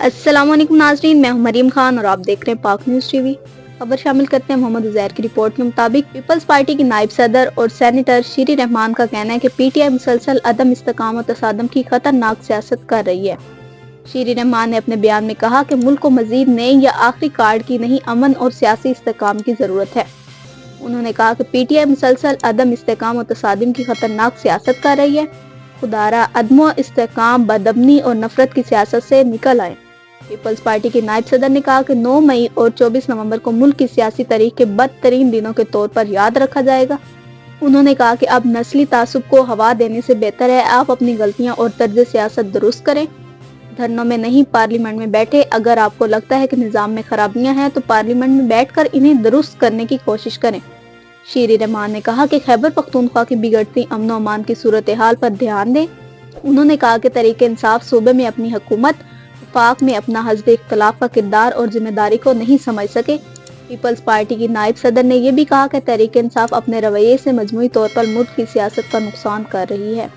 السلام علیکم ناظرین، میں ہوں مریم خان اور آپ دیکھ رہے ہیں پاک نیوز ٹی وی۔ خبر شامل کرتے ہیں۔ محمد عزیر کی رپورٹ کے مطابق پیپلز پارٹی کی نائب صدر اور سینیٹر شیری رحمان کا کہنا ہے کہ پی ٹی آئی مسلسل عدم استحکام و تصادم کی خطرناک سیاست کر رہی ہے۔ شیری رحمان نے اپنے بیان میں کہا کہ ملک کو مزید نئے یا آخری کارڈ کی نہیں، امن اور سیاسی استحکام کی ضرورت ہے۔ انہوں نے کہا کہ پی ٹی آئی مسلسل عدم استحکام و تصادم کی خطرناک سیاست کر رہی ہے۔ خدارہ عدم و استحکام، بدامنی اور نفرت کی سیاست سے نکل آئے۔ پیپلز پارٹی کی نائب صدر نے کہا کہ 9 مئی اور 24 نومبر کو ملک کی سیاسی تاریخ کے بدترین دنوں کے طور پر یاد رکھا جائے گا۔ انہوں نے کہا کہ اب نسلی تعصب کو ہوا دینے سے بہتر ہے آپ اپنی غلطیاں اور طرز سیاست درست کریں۔ دھرنوں میں نہیں، پارلیمنٹ میں بیٹھے۔ اگر آپ کو لگتا ہے کہ نظام میں خرابیاں ہیں تو پارلیمنٹ میں بیٹھ کر انہیں درست کرنے کی کوشش کریں۔ شیری رحمان نے کہا کہ خیبر پختونخوا کی بگڑتی امن و امان کی صورتحال پر دھیان دیں۔ انہوں نے کہا کہ تحریک انصاف صوبے میں اپنی حکومت، وفاق میں اپنا حزب اختلاف کا کردار اور ذمہ داری کو نہیں سمجھ سکے۔ پیپلز پارٹی کی نائب صدر نے یہ بھی کہا کہ تحریک انصاف اپنے رویے سے مجموعی طور پر ملک کی سیاست کا نقصان کر رہی ہے۔